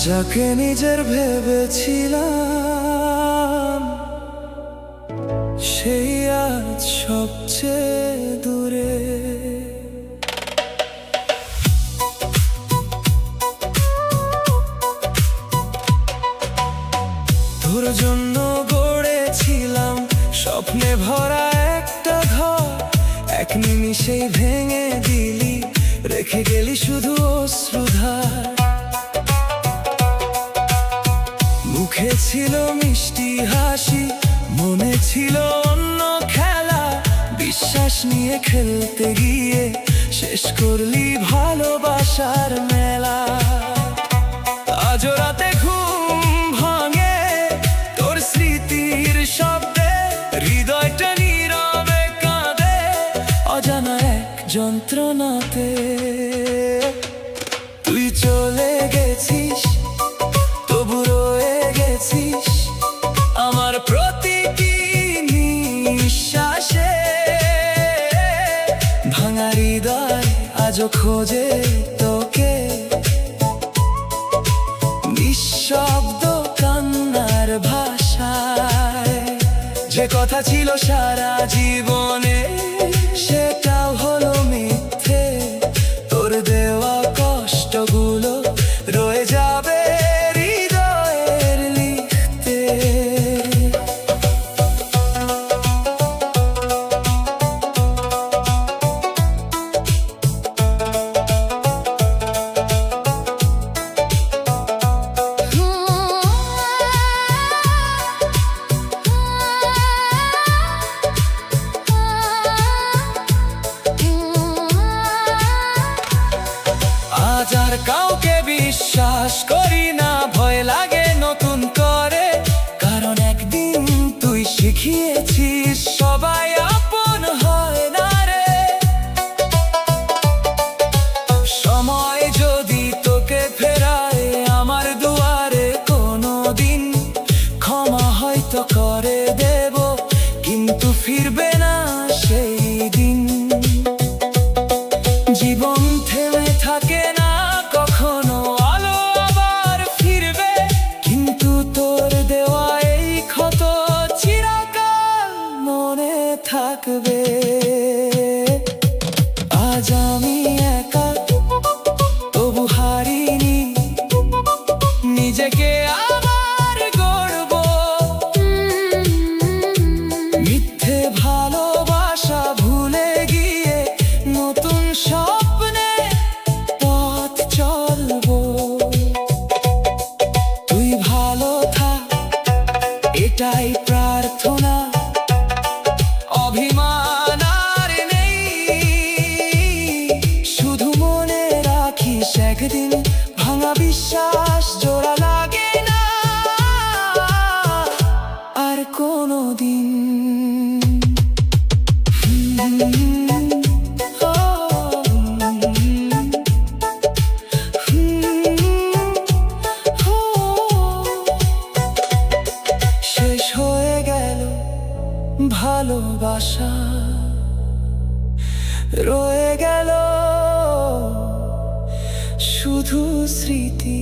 যাকে নিজের ভেবেছিলাম সেই আজ সবচেয়ে দূরে। তোর জন্য গড়েছিলাম স্বপ্নে ভরা একটা ঘর, এক নিমিষেই ভেঙে দিলি, রেখে গেলি শুধু অশ্রুধার। মুখে ছিল মিষ্টি হাসি, মনে ছিল অন্য খেলা, বিশ্বাস নিয়ে খেলতে গিয়ে শেষ করলি ভালোবাসার মেলা। আজ রাতে ঘুম ভাঙে তোর স্মৃতির শব্দে, হৃদয়টা নীরবে কাঁদে অজানা এক যন্ত্রণাতে। তুই চলে গেছিস, তবু রয়ে গেছিস আমার প্রতিটি নিঃশ্বাসে। ভাঙা হৃদয় আজও খোঁজে তোকে, নিঃশব্দ কান্নার ভাষায়। যে কথা ছিল সারা জীবনে সেটাও হলো মিথ্যে, তোর দেওয়া কষ্টগুলো রয়ে যাবে হৃদয়ের লিখতে। আজ আর কাউকে বিশ্বাস করি না, ভয় লাগে নতুন করে, কারণ একদিন তুই শিখিয়েছিস সবাই আপন হয় না রে। সময় যদি তোকে ফেরায় আমার দুয়ারে কোনোদিন, ক্ষমা হয়তো করে দেব, কিন্তু ফিরবে না সেই দিন। জীবন থেমে থাকে না কখনো, আলো আবার ফিরবে, কিন্তু তোর দেওয়া এই ক্ষত চিরকাল মনে থাকবে। আজ আমি একা, তবু হারিনি নিজেকে, আবার গড়ব। মিথ্যে ভালোবাসা ভুলে গিয়ে নতুন স্বপ্নে পথ চলবো। তুই ভালো থাক এটাই প্রার্থনা, অভিমান আর নেই। শুধু মনে রাখিস একদিন ভাঙা বিশ্বাস জোড়া লাগে না আর কোনো দিন। শেষ হয়ে গেল ভালোবাসা, রয়ে গেল শুধু স্মৃতি।